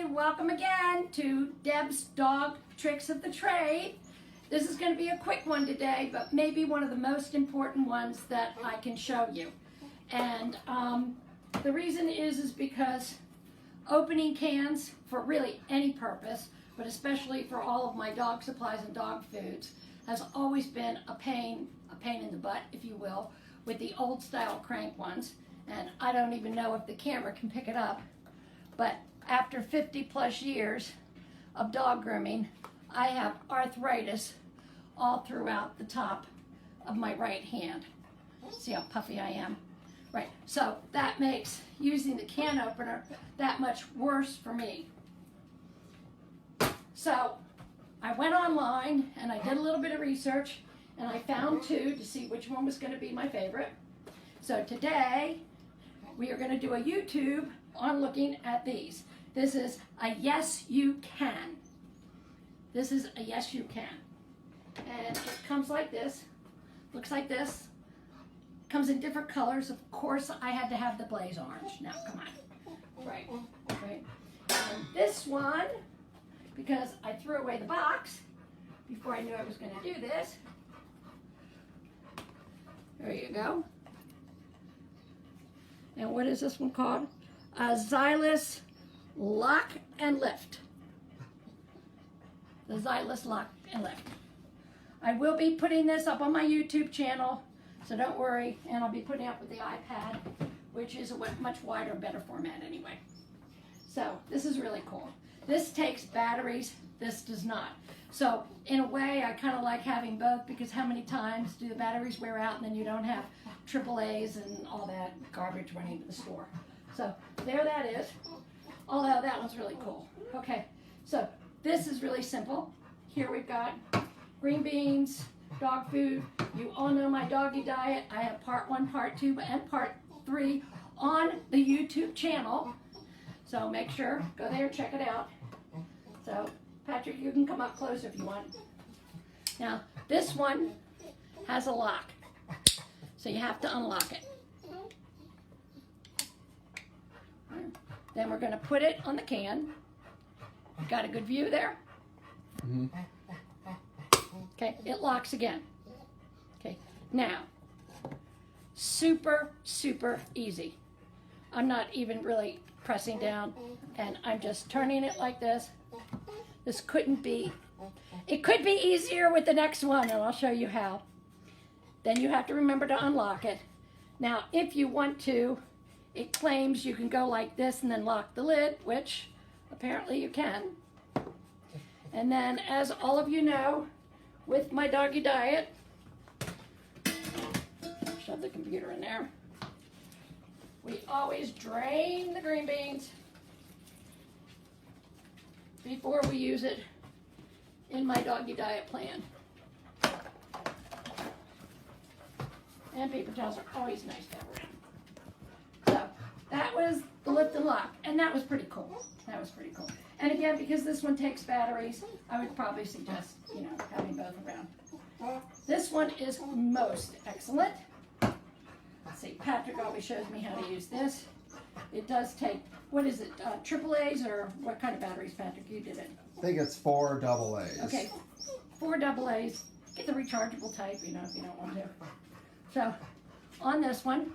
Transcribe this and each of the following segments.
welcome again to Deb's Dog Tricks of the Trade. This is going to be a quick one today, but maybe one of the most important ones that I can show you. And the reason is because opening cans for really any purpose, but especially for all of my dog supplies and dog foods, has always been a pain in the butt, if you will, with the old style crank ones. And I don't even know if the camera can pick it up, but after 50 plus years of dog grooming, I have arthritis all throughout the top of my right hand. See how puffy I am? Right, so that makes using the can opener that much worse for me. So I went online and I did a little bit of research and I found two to see which one was going to be my favorite. So today we are going to do a YouTube on looking at these. This is a Yes You Can. This is a Yes You Can. And it comes like this, looks like this. Comes in different colors. Of course, I had to have the blaze orange. Now, come on. Right. And this one, because I threw away the box before I knew I was going to do this. There you go. And what is this one called? A Xylus Lock and Lift. The Xylus Lock and Lift. I will be putting this up on my YouTube channel, so don't worry, and I'll be putting it up with the iPad, which is a much wider, better format anyway. So this is really cool. This takes batteries, this does not. So in a way, I kind of like having both, because how many times do the batteries wear out and then you don't have AAAs and all that garbage running to the store. So there that is. Although that one's really cool. Okay, so this is really simple. Here we've got green beans, dog food. You all know my doggy diet. I have part 1, part 2, and part 3 on the YouTube channel. So make sure, go there, check it out. So Patrick, you can come up close if you want. Now, this one has a lock. So you have to unlock it. Then we're going to put it on the can. Got a good view there? Mm-hmm. Okay, it locks again. Okay, now, super easy. I'm not even really pressing down, and I'm just turning it like this. This couldn't be, it could be easier with the next one, and I'll show you how. Then you have to remember to unlock it. Now, if you want to, it claims you can go like this and then lock the lid, which apparently you can. And then, as all of you know, with my doggy diet, shove the computer in there, we always drain the green beans before we use it in my doggy diet plan. And paper towels are always nice to have around. So that was the lift and lock, and that was pretty cool. That was pretty cool. And again, because this one takes batteries, I would probably suggest, having both around. This one is most excellent. Let's see, Patrick always shows me how to use this. It does take, what is it, AAAs, or what kind of batteries, Patrick? You did it. I think it's 4 AA's. Okay, 4 AA's. Get the rechargeable type, if you don't want to. So, on this one,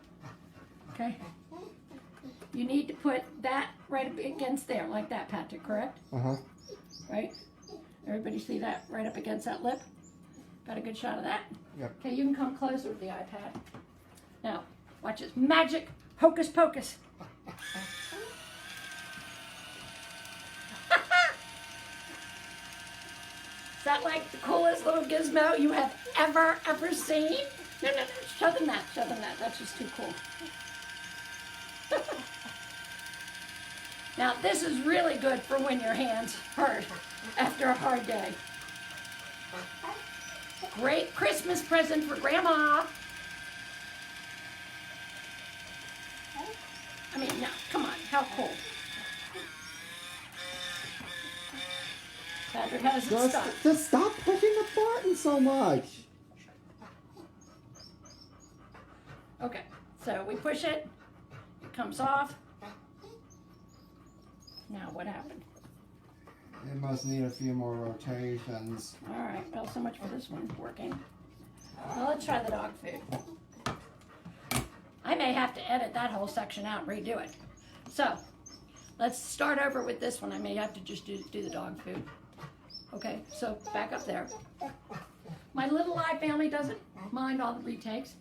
okay, you need to put that right up against there, like that, Patrick, correct? Uh-huh. Right? Everybody see that right up against that lip? Got a good shot of that? Yep. Okay, you can come closer with the iPad. Now, watch this. Magic hocus pocus. Is that like the coolest little gizmo you have ever seen? No, show them that. That's just too cool. Now, this is really good for when your hands hurt after a hard day. Great Christmas present for Grandma. I mean, now, come on, how cool. Patrick, how does it stop? Just stop pushing the button so much. Okay, so we push it, it comes off. Now what happened? It must need a few more rotations. All right, well, so much for this one working. Well, let's try the dog food. I may have to edit that whole section out and redo it. So, let's start over with this one. I may have to just do the dog food. Okay, so back up there. My little eye family doesn't mind all the retakes.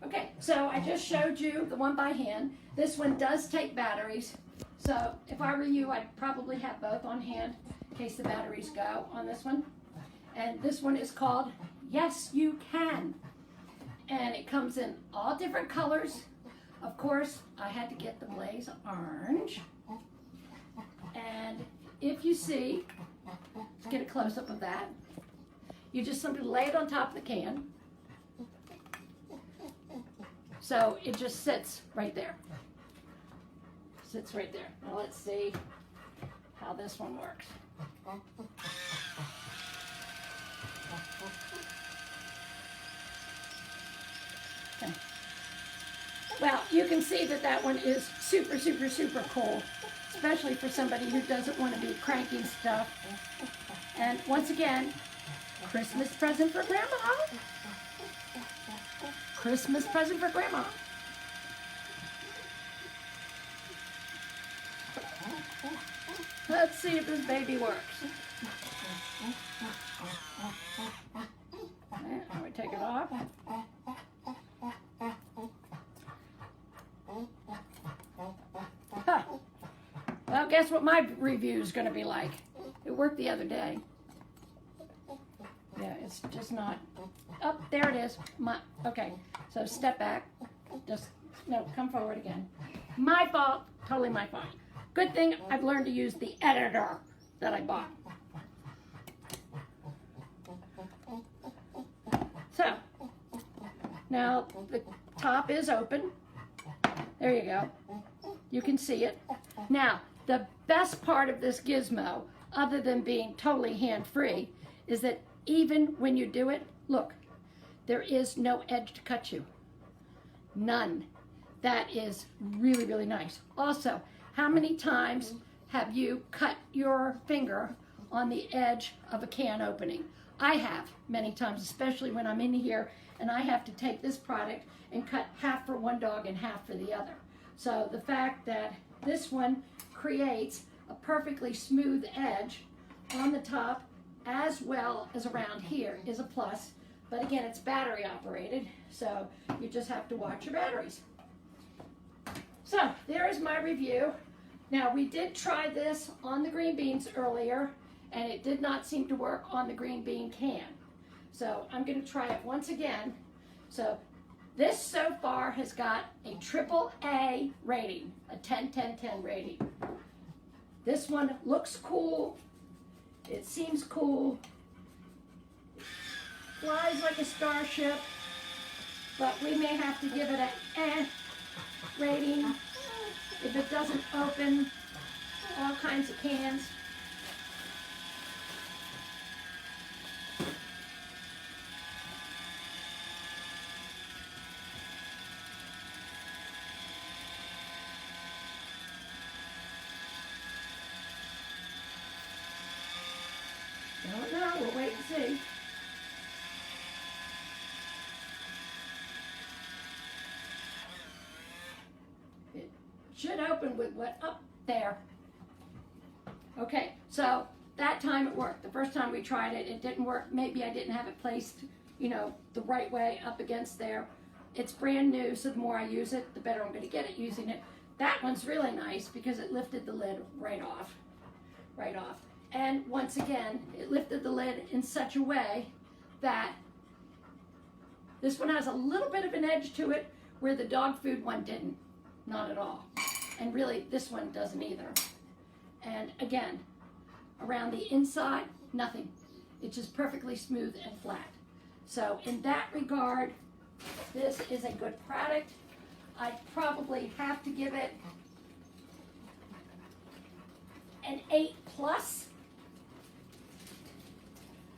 Okay, so I just showed you the one by hand. This one does take batteries. So if I were you, I'd probably have both on hand in case the batteries go on this one. And this one is called Yes You Can. And it comes in all different colors. Of course, I had to get the blaze orange. And if you see, let's get a close-up of that. You just simply lay it on top of the can. So it just sits right there. Sits right there. Now let's see how this one works. Okay. Well, you can see that that one is super, super, super cool, especially for somebody who doesn't want to be cranking stuff. And once again, Christmas present for Grandma. Christmas present for Grandma. Let's see if this baby works. Now we take it off. Huh. Well, guess what my review is going to be like. It worked the other day. Yeah, it's just not. Oh, there it is. Okay, so step back. Just, no, come forward again. My fault. Totally my fault. Good thing I've learned to use the editor that I bought. So, now the top is open. There you go. You can see it. Now, the best part of this gizmo, other than being totally hand-free, is that even when you do it, look, there is no edge to cut you. None. That is really, really nice. Also, how many times have you cut your finger on the edge of a can opening? I have many times, especially when I'm in here and I have to take this product and cut half for one dog and half for the other. So the fact that this one creates a perfectly smooth edge on the top as well as around here is a plus. But again, it's battery operated, so you just have to watch your batteries. So there is my review. Now we did try this on the green beans earlier and it did not seem to work on the green bean can. So I'm going to try it once again. So this so far has got a AAA rating, a 10-10-10 rating. This one looks cool. It seems cool. Flies like a starship, but we may have to give it a rating if it doesn't open all kinds of cans. Don't know, we'll wait and see. It should open with what up there. Okay, so that time it worked. The first time we tried it, it didn't work. Maybe I didn't have it placed, you know, the right way up against there. It's brand new, so the more I use it, the better I'm going to get at using it. That one's really nice because it lifted the lid right off. Right off. And once again, it lifted the lid in such a way that this one has a little bit of an edge to it where the dog food one didn't. Not at all. And really, this one doesn't either. And again, around the inside, nothing. It's just perfectly smooth and flat. So in that regard, this is a good product. I'd probably have to give it an 8+.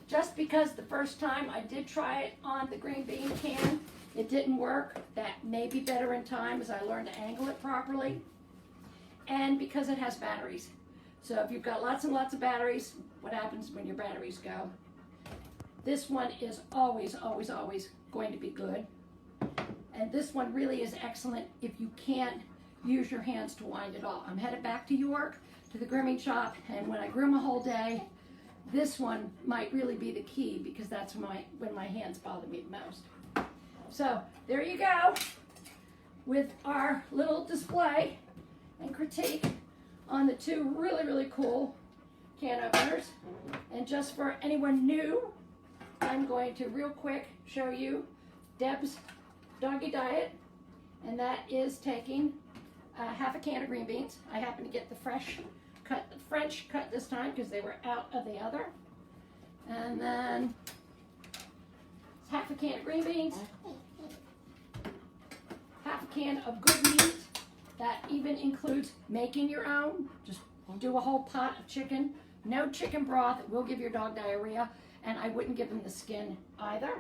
Just because the first time I did try it on the green bean can, it didn't work. That may be better in time as I learned to angle it properly. And because it has batteries. So if you've got lots and lots of batteries, what happens when your batteries go? This one is always, always, always going to be good. And this one really is excellent if you can't use your hands to wind at all. I'm headed back to York, to the grooming shop, and when I groom a whole day, this one might really be the key because that's when my hands bother me the most. So there you go with our little display and critique on the two really, really cool can openers. And just for anyone new, I'm going to real quick show you Deb's doggy diet, and that is taking half a can of green beans. I happen to get the French cut this time because they were out of the other. And then half a can of green beans, half a can of good meat. That even includes making your own. Just do a whole pot of chicken. No chicken broth, it will give your dog diarrhea, and I wouldn't give him the skin either.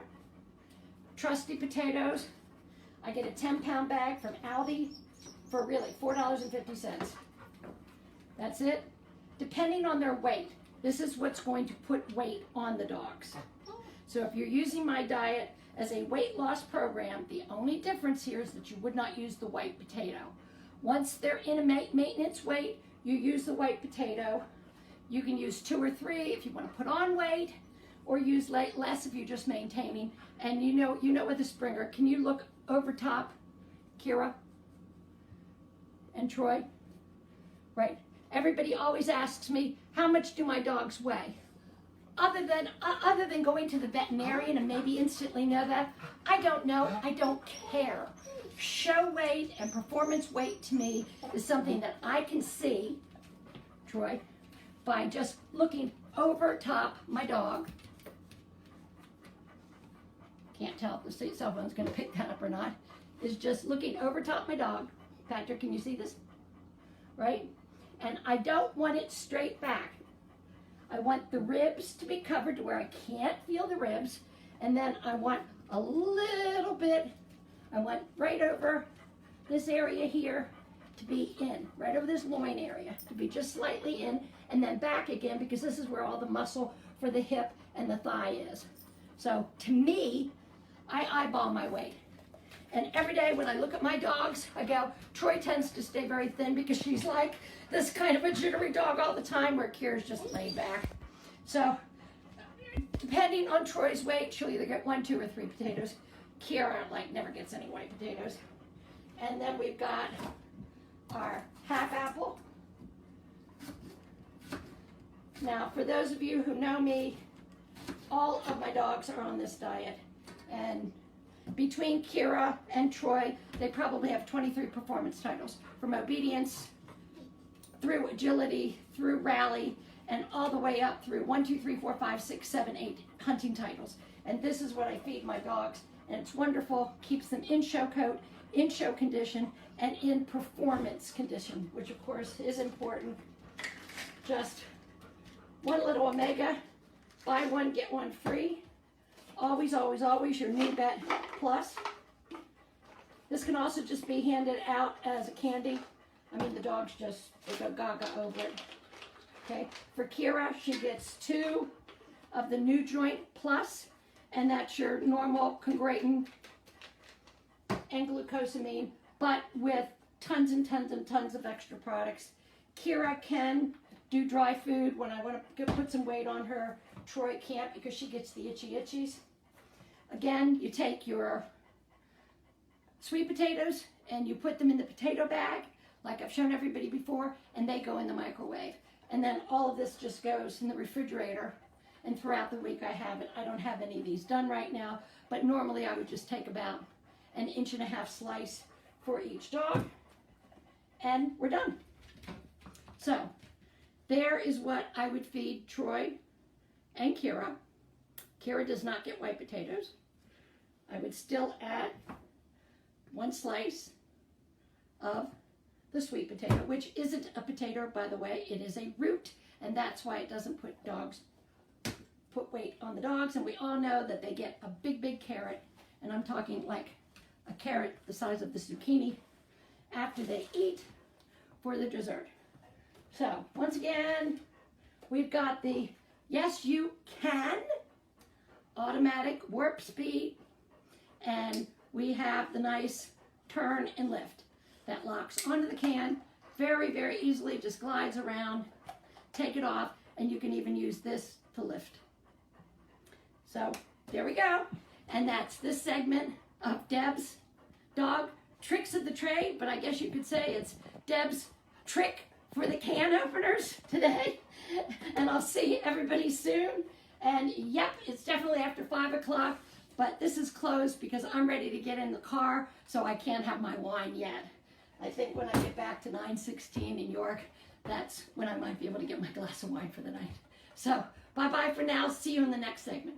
Trusty potatoes. I get a 10-pound bag from Aldi for really $4.50. That's it. Depending on their weight, this is what's going to put weight on the dogs. So if you're using my diet as a weight loss program, the only difference here is that you would not use the white potato. Once they're in a maintenance weight, you use the white potato. You can use 2 or 3 if you want to put on weight, or use less if you're just maintaining. And you know with the Springer, can you look over top, Kira and Troy? Right. Everybody always asks me, how much do my dogs weigh? Other than going to the veterinarian and maybe instantly know that, I don't know. I don't care. Show weight and performance weight to me is something that I can see, Troy, by just looking over top my dog. Can't tell if the cell phone's going to pick that up or not. Is just looking over top my dog. Patrick, can you see this? Right? And I don't want it straight back. I want the ribs to be covered to where I can't feel the ribs. And then I want a little bit, I want right over this area here to be in, right over this loin area, to be just slightly in, and then back again, because this is where all the muscle for the hip and the thigh is. So to me, I eyeball my weight. And every day when I look at my dogs, I go, Troy tends to stay very thin because she's like this kind of a jittery dog all the time, where Kira's just laid back. So depending on Troy's weight, she'll either get 1, 2, or 3 potatoes. Kira never gets any white potatoes. And then we've got our half apple. Now, for those of you who know me, all of my dogs are on this diet. And between Kira and Troy, they probably have 23 performance titles, from obedience through agility, through rally, and all the way up through 1, 2, 3, 4, 5, 6, 7, 8 hunting titles. And this is what I feed my dogs, and it's wonderful. Keeps them in show coat, in show condition, and in performance condition, which of course is important. Just one little omega, buy one, get one free. Always, always, always your New Bet Plus. This can also just be handed out as a candy. I mean, the dogs just, they go gaga over it. Okay, for Kira, she gets 2 of the New Joint Plus, and that's your normal Congratin and glucosamine, but with tons and tons and tons of extra products. Kira can do dry food when I want to put some weight on her. Troy can't because she gets the itchy itchies. Again, you take your sweet potatoes and you put them in the potato bag, like I've shown everybody before, and they go in the microwave. And then all of this just goes in the refrigerator, and throughout the week I have it. I don't have any of these done right now, but normally I would just take about 1.5 inch slice for each dog, and we're done. So there is what I would feed Troy and Kira. Kira does not get white potatoes. I would still add 1 slice of the sweet potato, which isn't a potato, by the way. It is a root, and that's why it doesn't put weight on the dogs. And we all know that they get a big, big carrot, and I'm talking like a carrot the size of the zucchini, after they eat for the dessert. So once again, we've got the Yes You Can automatic warp speed, and we have the nice turn and lift that locks onto the can very, very easily, just glides around, take it off, and you can even use this to lift. So there we go. And that's this segment of Deb's dog tricks of the trade, but I guess you could say it's Deb's trick for the can openers today. And I'll see everybody soon. And yep, it's definitely after 5 o'clock, but this is closed because I'm ready to get in the car, so I can't have my wine yet. I think when I get back to 916 in York, that's when I might be able to get my glass of wine for the night. So bye-bye for now. See you in the next segment.